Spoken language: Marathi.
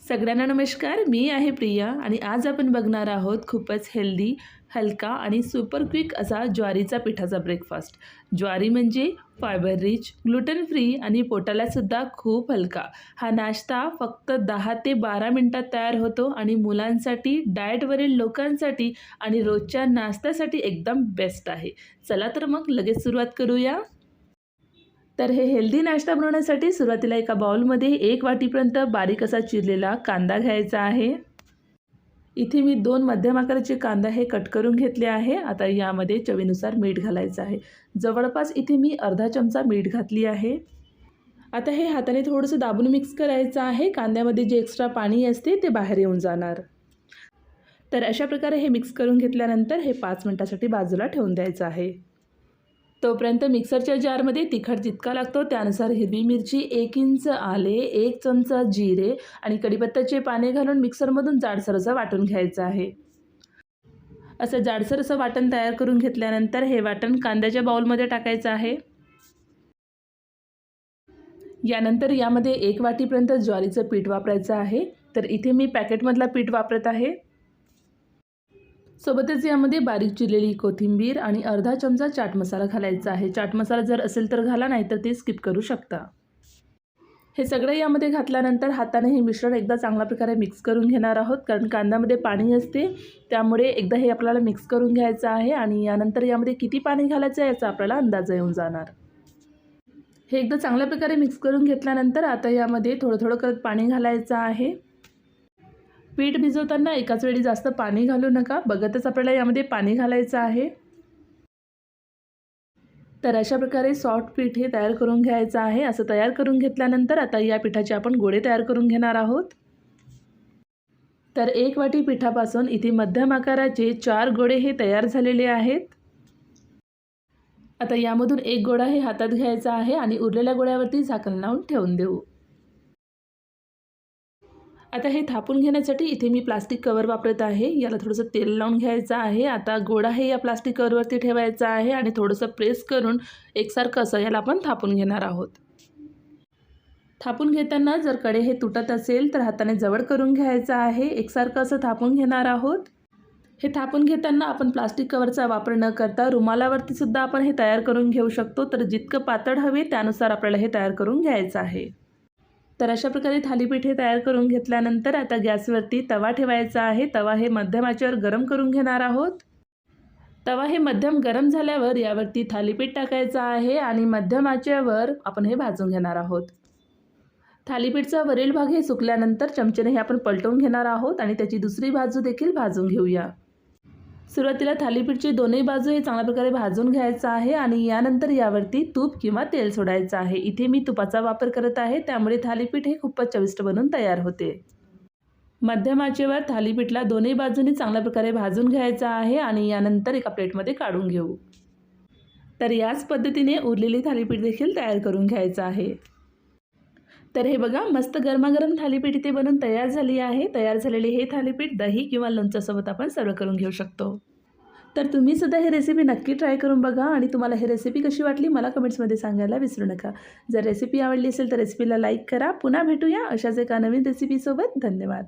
सगळ्यांना नमस्कार. मी आहे प्रिया आणि आज आपण बघणार आहोत खूपच हेल्दी, हलका आणि सुपर क्विक असा ज्वारीचा पिठाचा ब्रेकफास्ट. ज्वारी म्हणजे फायबर रिच, ग्लुटेन फ्री आणि पोटालासुद्धा खूप हलका. हा नाश्ता फक्त 10 ते 12 मिनिटात तयार होतो आणि मुलांसाठी, डाएटवरील लोकांसाठी आणि रोजच्या नाश्त्यासाठी एकदम बेस्ट आहे. चला तर मग लगेच सुरुवात करूया. तर हे हेल्दी नाश्ता बनवण्यासाठी सुरुवातीला एका बाउलमध्ये 1 वाटीपर्यंत बारीक असा चिरलेला कांदा घ्यायचा आहे. इथे मी 2 मध्यम आकाराचे कांदा हे कट करून घेतले आहे. आता यामध्ये चवीनुसार मीठ घालायचं आहे. जवळपास इथे मी अर्धा चमचा मीठ घातली आहे. आता हे हाताने थोडंसं दाबून मिक्स करायचं आहे. कांद्यामध्ये जे एक्स्ट्रा पाणी असते ते बाहेर येऊन जाणार. तर अशा प्रकारे हे मिक्स करून घेतल्यानंतर हे 5 मिनिटासाठी बाजूला ठेवून द्यायचं आहे. तोपर्यंत मिक्सरच्या जारमध्ये तिखट जितका लागतो त्यानुसार हिरवी मिरची, 1 इंच आले, 1 चमचा जिरे आणि कढीपत्त्याचे पाने घालून मिक्सरमधून जाडसर असं वाटून घ्यायचं आहे. असं जाडसर असं वाटण तयार करून घेतल्यानंतर हे वाटण कांद्याच्या बाउलमध्ये टाकायचं आहे. यानंतर यामध्ये 1 वाटीपर्यंत ज्वारीचं पीठ वापरायचं आहे. तर इथे मी पॅकेटमधला पीठ वापरत आहे. सोबतच यामध्ये बारीक चिरलेली कोथिंबीर आणि अर्धा चमचा चाट मसाला घालायचा आहे. चाट मसाला जर असेल तर घाला, नाही तर ते स्किप करू शकता. हे सगळं यामध्ये घातल्यानंतर हाताने हे मिश्रण एकदा चांगल्या प्रकारे मिक्स करून घेणार आहोत. कारण कांद्यामध्ये पाणी असते, त्यामुळे एकदा हे आपल्याला मिक्स करून घ्यायचं आहे आणि यानंतर यामध्ये किती पाणी घालायचं आहे याचा आपल्याला अंदाज येऊन जाणार. हे एकदा चांगल्या प्रकारे मिक्स करून घेतल्यानंतर आता यामध्ये थोडं थोडं करत पाणी घालायचं आहे. पीठ भिजवताना एकाच वेळी जास्त पाणी घालू नका, बघतच आपल्याला यामध्ये पाणी घालायचं आहे. तर अशा प्रकारे सॉफ्ट पीठ हे तयार करून घ्यायचं आहे. असं तयार करून घेतल्यानंतर आता या पिठाचे आपण गोळे तयार करून घेणार आहोत. तर 1 वाटी पिठापासून इथे मध्यम आकाराचे 4 गोळे हे तयार झालेले आहेत. आता यामधून एक गोळा हे हातात घ्यायचा आहे आणि उरलेल्या गोळ्यावरती झाकण लावून ठेवून देऊ. आता हे थापून घेण्यासाठी इथे मी प्लास्टिक कवर वापरत आहे. याला थोडंसं तेल लावून घ्यायचं आहे. आता गोळा हे या प्लास्टिक कवरवरती ठेवायचा आहे आणि थोडंसं प्रेस करून एकसारखं असं याला आपण थापून घेणार आहोत. थापून घेताना जर कडे हे तुटत असेल तर हाताने जवळ करून घ्यायचं आहे. एकसारखं असं थापून घेणार आहोत. हे थापून घेताना आपण प्लास्टिक कवरचा वापर न करता रुमालावरती सुद्धा आपण हे तयार करून घेऊ शकतो. तर जितकं पातळ हवे त्यानुसार आपल्याला हे तयार करून घ्यायचं आहे. तर अशा प्रकारे थालीपीठ हे तयार करून घेतल्यानंतर आता गॅसवरती तवा ठेवायचा आहे. तवा हे मध्यम आचेवर गरम करून घेणार आहोत. तवा हे मध्यम गरम झाल्यावर यावरती थालीपीठ टाकायचं आहे आणि मध्यम आचेवर आपण हे भाजून घेणार आहोत. थालीपीठचा वरील भाग हे सुकल्यानंतर चमचेने हे आपण पलटवून घेणार आहोत आणि त्याची दुसरी बाजू देखील भाजून घेऊया. सुरुवातीला थालीपीठची दोन्ही बाजू हे चांगल्या प्रकारे भाजून घ्यायचं आहे आणि यानंतर यावरती तूप किंवा तेल सोडायचं आहे. इथे मी तुपाचा वापर करत आहे, त्यामुळे थालीपीठ हे खूपच चविष्ट बनून तयार होते. मध्यम आचेवर थालीपीठला दोन्ही बाजूंनी चांगल्या प्रकारे भाजून घ्यायचं आहे आणि यानंतर एका प्लेटमध्ये काढून घेऊ. तर याच पद्धतीने उरलेली थालीपीठ देखील तयार करून घ्यायचं आहे. तर हे बघा, मस्त गरमागरम थालीपीठ इथे बनून तयार झाली आहे. तयार झालेले हे थालीपीठ दही किंवा लोणच्यासोबत आपण सर्व करून घेऊ शकतो. तर तुम्ही सुद्धा ही रेसिपी नक्की ट्राय करून बघा आणि तुम्हाला ही रेसिपी कशी वाटली मला कमेंट्समध्ये सांगायला विसरू नका. जर रेसिपी आवडली असेल तर रेसिपीला लाईक करा. पुन्हा भेटूया अशाच एका नवीन रेसिपीसोबत. धन्यवाद.